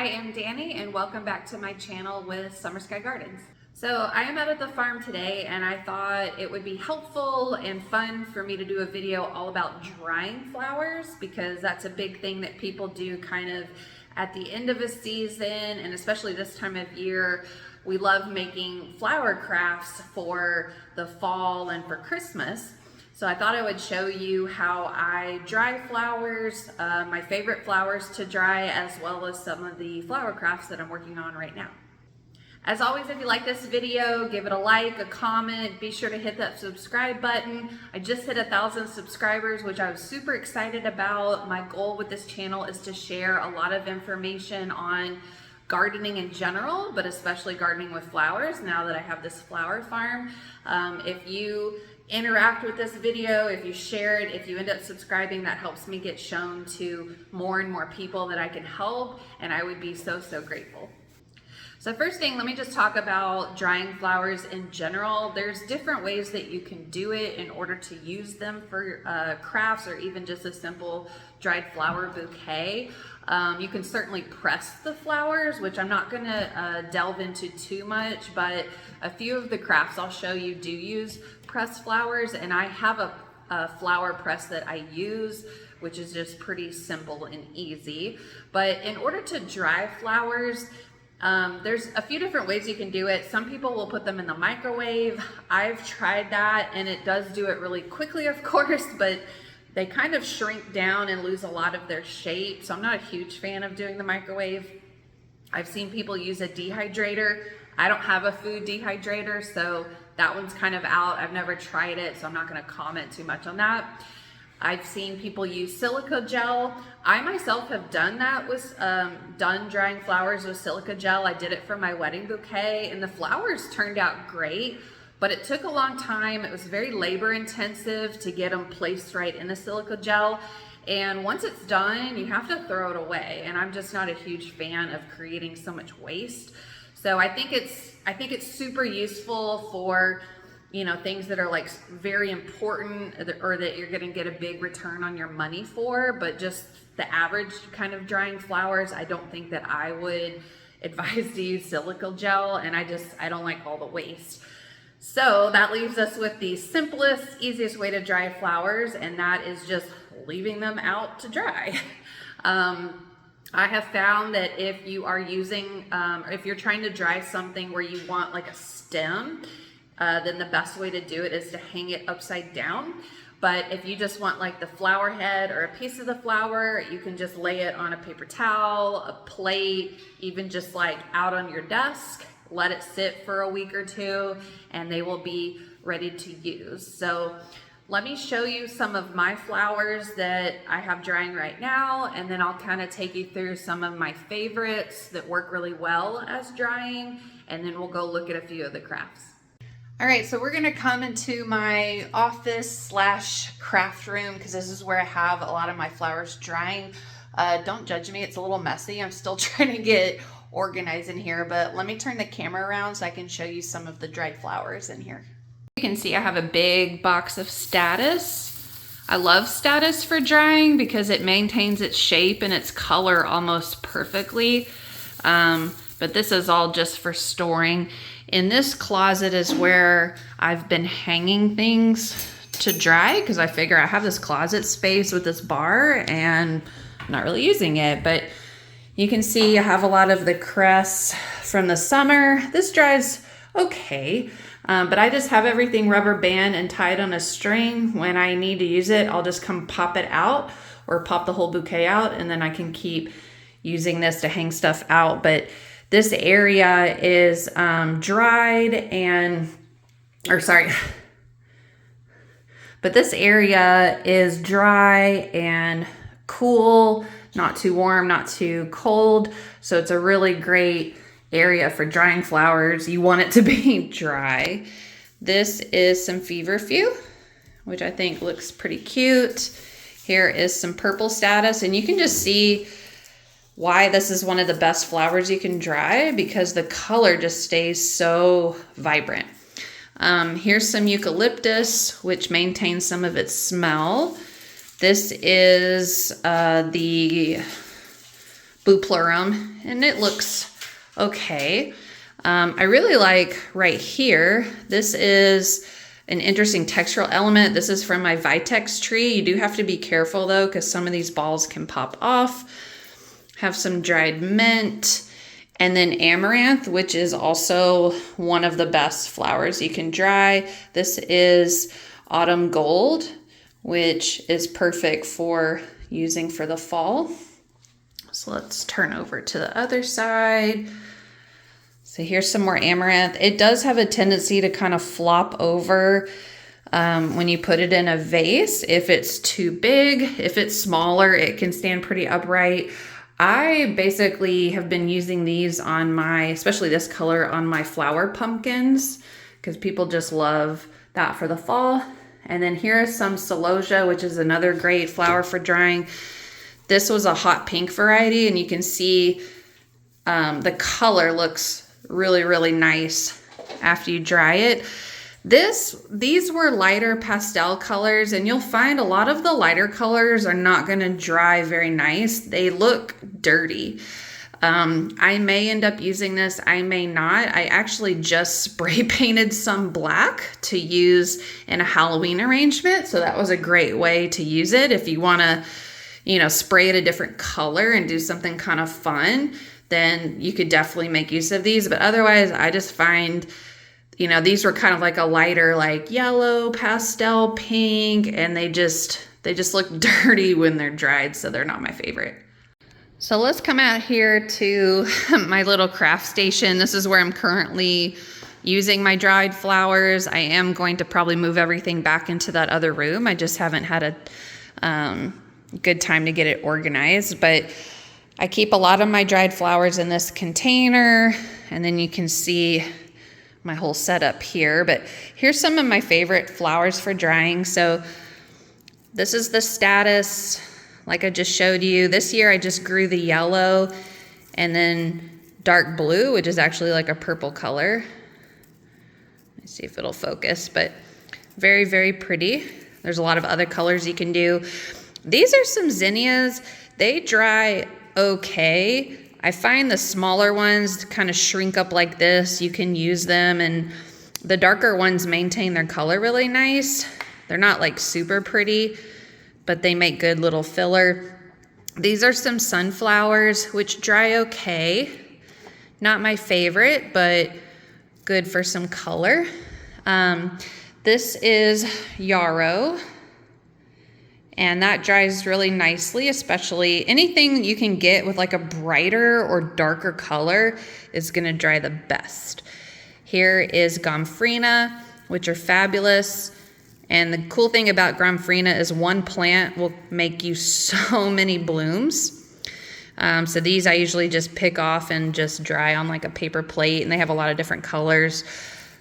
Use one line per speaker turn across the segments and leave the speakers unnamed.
I am Dani and welcome back to my channel with Summer Skye Gardens. So I am out at the farm today and I thought it would be helpful and fun for me to do a video all about drying flowers, because that's a big thing that people do kind of at the end of a season, and especially this time of year. We love making flower crafts for the fall and for Christmas. So I thought I would show you how I dry flowers, my favorite flowers to dry, as well as some of the flower crafts that I'm working on right now. As always, if you like this video, give it a like, a comment, be sure to hit that subscribe button. I just hit 1,000 subscribers, which I was super excited about. My goal with this channel is to share a lot of information on gardening in general, but especially gardening with flowers now that I have this flower farm. If you interact with this video, if you share it, if you end up subscribing, that helps me get shown to more and more people that I can help, and I would be so grateful. So first thing, let me just talk about drying flowers in general. There's different ways that you can do it in order to use them for crafts, or even just a simple dried flower bouquet. You can certainly press the flowers, which I'm not gonna delve into too much, but a few of the crafts I'll show you do use pressed flowers, and I have a flower press that I use, which is just pretty simple and easy. But in order to dry flowers, there's a few different ways you can do it. Some people will put them in the microwave. I've tried that, and it does do it really quickly, of course, but they kind of shrink down and lose a lot of their shape. So I'm not a huge fan of doing the microwave. I've seen people use a dehydrator. I don't have a food dehydrator, so that one's kind of out. I've never tried it, so I'm not gonna comment too much on that. I've seen people use silica gel. I myself have done that with, done drying flowers with silica gel. I did it for my wedding bouquet, and the flowers turned out great, but it took a long time. It was very labor intensive to get them placed right in the silica gel. And once it's done, you have to throw it away. And I'm just not a huge fan of creating so much waste. So I think it's super useful for, you know, things that are like very important, or that you're gonna get a big return on your money for. But just the average kind of drying flowers, I don't think that I would advise to use silica gel, and I don't like all the waste. So that leaves us with the simplest, easiest way to dry flowers, and that is just leaving them out to dry. I have found that if you are using, if you're trying to dry something where you want like a stem, then the best way to do it is to hang it upside down. But if you just want like the flower head or a piece of the flower, you can just lay it on a paper towel, a plate, even just like out on your desk. Let it sit for a week or two, and they will be ready to use. So let me show you some of my flowers that I have drying right now, and then I'll kind of take you through some of my favorites that work really well as drying, and then we'll go look at a few of the crafts. All right, so we're gonna come into my office / craft room, because this is where I have a lot of my flowers drying. Don't judge me, it's a little messy. I'm still trying to get organized in here, but let me turn the camera around so I can show you some of the dried flowers in here. You can see I have a big box of Status. I love Status for drying because it maintains its shape and its color almost perfectly. But this is all just for storing. In this closet is where I've been hanging things to dry, because I figure I have this closet space with this bar and I'm not really using it. But you can see I have a lot of the cress from the summer. This dries okay. But I just have everything rubber band and tied on a string. When I need to use it, I'll just come pop it out, or pop the whole bouquet out, and then I can keep using this to hang stuff out. But this area is dried and, but this area is dry and cool, not too warm, not too cold. So it's a really great area for drying flowers. You want it to be dry. This is some feverfew, which I think looks pretty cute. Here is some purple Status, and you can just see why this is one of the best flowers you can dry, because the color just stays so vibrant. Here's some eucalyptus, which maintains some of its smell. This is the Bupleurum, and it looks okay. I really like right here, this is an interesting textural element. This is from my Vitex tree. You do have to be careful though, because some of these balls can pop off. Have some dried mint, and then amaranth, which is also one of the best flowers you can dry. This is autumn gold, which is perfect for using for the fall. So let's turn over to the other side. So here's some more amaranth. It does have a tendency to kind of flop over when you put it in a vase. If it's too big, if it's smaller, it can stand pretty upright. I basically have been using these on my, especially this color, on my flower pumpkins, because people just love that for the fall. And then here is some celosia, which is another great flower for drying. This was a hot pink variety, and you can see the color looks really, really nice after you dry it. These were lighter pastel colors, and you'll find a lot of the lighter colors are not going to dry very nice. They look dirty. I may end up using this, I may not. I actually just spray painted some black to use in a Halloween arrangement, so that was a great way to use it. If you want to, you know, spray it a different color and do something kind of fun, then you could definitely make use of these. But otherwise, I just find, you know, these were kind of like a lighter, like yellow, pastel, pink, and they just look dirty when they're dried, so they're not my favorite. So let's come out here to my little craft station. This is where I'm currently using my dried flowers. I am going to probably move everything back into that other room. I just haven't had a good time to get it organized, but I keep a lot of my dried flowers in this container, and then you can see my whole setup here. But here's some of my favorite flowers for drying. So this is the Status, like I just showed you. This year I just grew the yellow and then dark blue, which is actually like a purple color. Let me see if it'll focus, but very, very pretty. There's a lot of other colors you can do. These are some zinnias. They dry okay. I find the smaller ones kind of shrink up like this. You can use them, and the darker ones maintain their color really nice. They're not like super pretty, but they make good little filler. These are some sunflowers, which dry okay. Not my favorite, but good for some color. This is yarrow, and that dries really nicely, especially anything you can get with like a brighter or darker color is gonna dry the best. Here is gomphrena, which are fabulous. And the cool thing about gomphrena is one plant will make you so many blooms. So these I usually just pick off and just dry on like a paper plate, and they have a lot of different colors.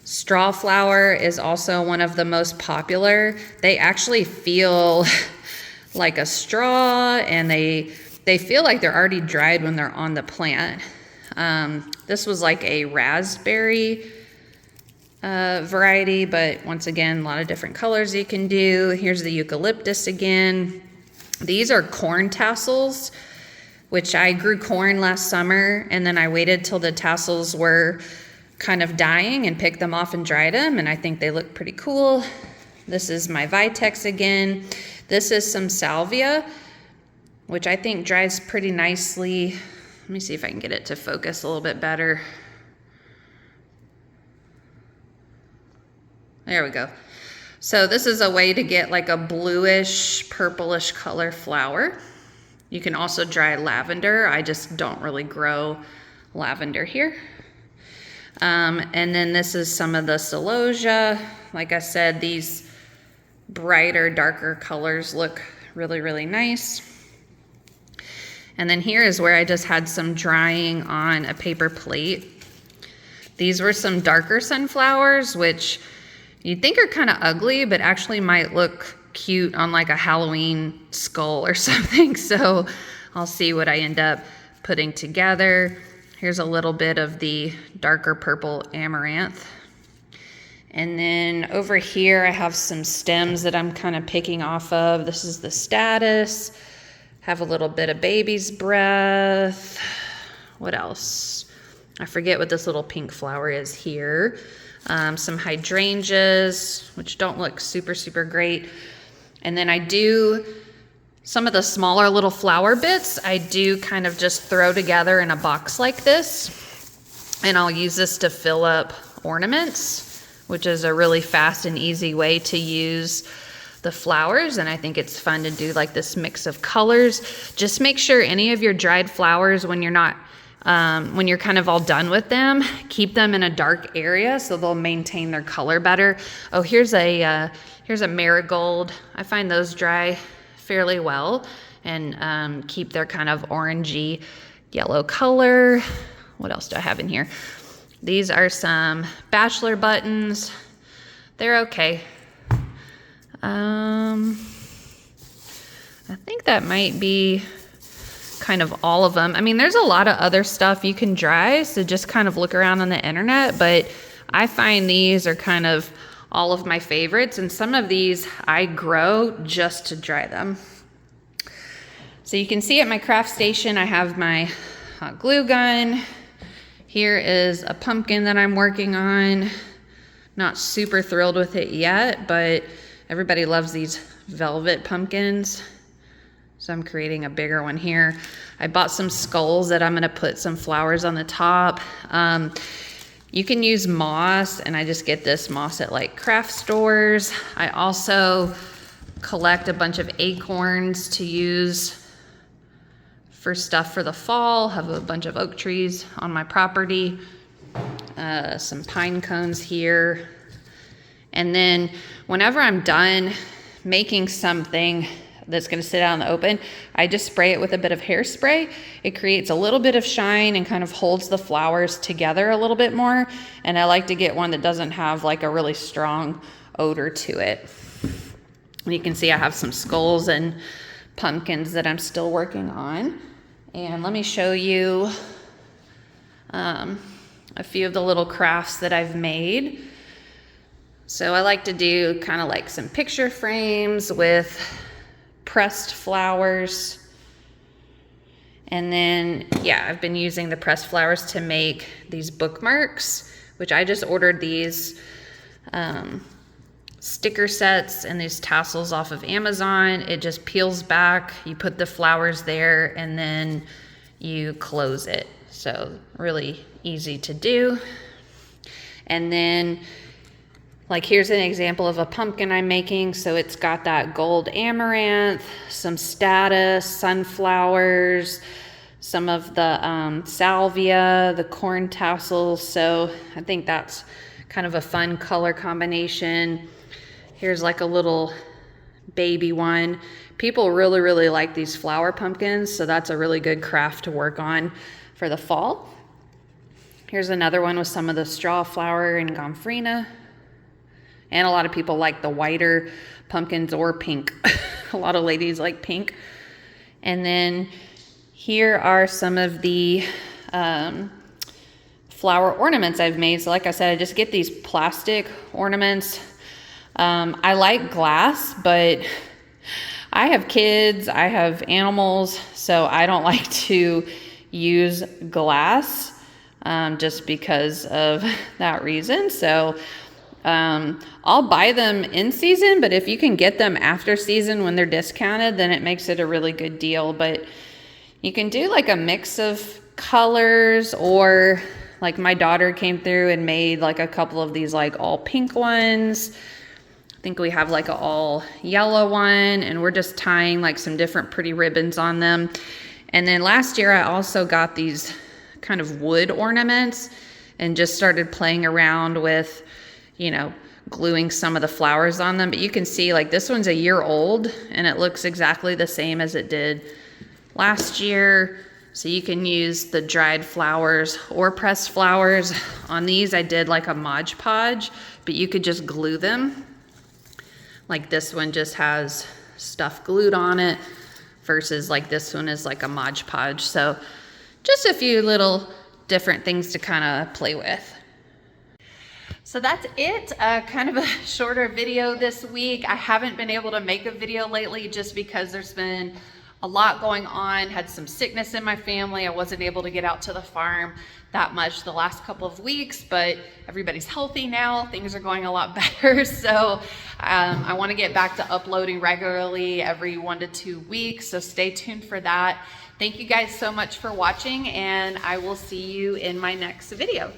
Straw flower is also one of the most popular. They actually feel like a straw, and they feel like they're already dried when they're on the plant. This was like a raspberry variety, but once again, a lot of different colors you can do. Here's the eucalyptus again. These are corn tassels, which I grew corn last summer, and then I waited till the tassels were kind of dying and picked them off and dried them, and I think they look pretty cool. This is my Vitex again. This is some salvia, which I think dries pretty nicely. Let me see if I can get it to focus a little bit better. There we go. So this is a way to get like a bluish, purplish color flower. You can also dry lavender. I just don't really grow lavender here. And then this is some of the celosia. Like I said, these brighter, darker colors look really, really nice. And then here is where I just had some drying on a paper plate. These were some darker sunflowers, which you'd think are kind of ugly, but actually might look cute on like a Halloween skull or something. So I'll see what I end up putting together. Here's a little bit of the darker purple amaranth. And then over here, I have some stems that I'm kind of picking off of. This is the Status. Have a little bit of baby's breath. What else? I forget what this little pink flower is here. Some hydrangeas, which don't look super, super great. And then I do some of the smaller little flower bits, I do kind of just throw together in a box like this. And I'll use this to fill up ornaments, which is a really fast and easy way to use the flowers. And I think it's fun to do like this mix of colors. Just make sure any of your dried flowers, when you're not, when you're kind of all done with them, keep them in a dark area so they'll maintain their color better. Oh, here's a marigold. I find those dry fairly well and keep their kind of orangey yellow color. What else do I have in here? These are some bachelor buttons. They're okay. I think that might be kind of all of them. I mean, there's a lot of other stuff you can dry, so just kind of look around on the internet, but I find these are kind of all of my favorites, and some of these I grow just to dry them. So you can see at my craft station, I have my hot glue gun. Here is a pumpkin that I'm working on. Not super thrilled with it yet, but everybody loves these velvet pumpkins. So I'm creating a bigger one here. I bought some skulls that I'm gonna put some flowers on the top. You can use moss, and I just get this moss at like craft stores. I also collect a bunch of acorns to use for stuff for the fall. Have a bunch of oak trees on my property. Some pine cones here. And then whenever I'm done making something that's gonna sit out in the open, I just spray it with a bit of hairspray. It creates a little bit of shine and kind of holds the flowers together a little bit more. And I like to get one that doesn't have like a really strong odor to it. And you can see I have some skulls and pumpkins that I'm still working on. And let me show you a few of the little crafts that I've made. So I like to do kind of like some picture frames with pressed flowers. And then, yeah, I've been using the pressed flowers to make these bookmarks, which I just ordered these sticker sets and these tassels off of Amazon. It just peels back, you put the flowers there, and then you close it. So really easy to do. And then, like, here's an example of a pumpkin I'm making. So it's got that gold amaranth, some statice, sunflowers, some of the salvia, the corn tassels. So I think that's kind of a fun color combination. Here's like a little baby one. People really, really like these flower pumpkins, so that's a really good craft to work on for the fall. Here's another one with some of the straw flower and gomphrena. And a lot of people like the whiter pumpkins or pink. A lot of ladies like pink. And then here are some of the flower ornaments I've made. So like I said, I just get these plastic ornaments. I like glass, but I have kids, I have animals, so I don't like to use glass just because of that reason. So I'll buy them in season, but if you can get them after season when they're discounted, then it makes it a really good deal. But you can do like a mix of colors, or like my daughter came through and made like a couple of these like all pink ones. I think we have like an all yellow one, and we're just tying like some different pretty ribbons on them. And then last year I also got these kind of wood ornaments and just started playing around with, you know, gluing some of the flowers on them. But you can see like this one's a year old and it looks exactly the same as it did last year. So you can use the dried flowers or pressed flowers. On these I did like a Mod Podge, but you could just glue them. Like this one just has stuff glued on it versus like this one is like a Mod Podge. So just a few little different things to kind of play with. So that's it, kind of a shorter video this week. I haven't been able to make a video lately just because there's been a lot going on, had some sickness in my family. I wasn't able to get out to the farm that much the last couple of weeks, but everybody's healthy now. Things are going a lot better. So I want to get back to uploading regularly every 1 to 2 weeks. So stay tuned for that. Thank you guys so much for watching, and I will see you in my next video.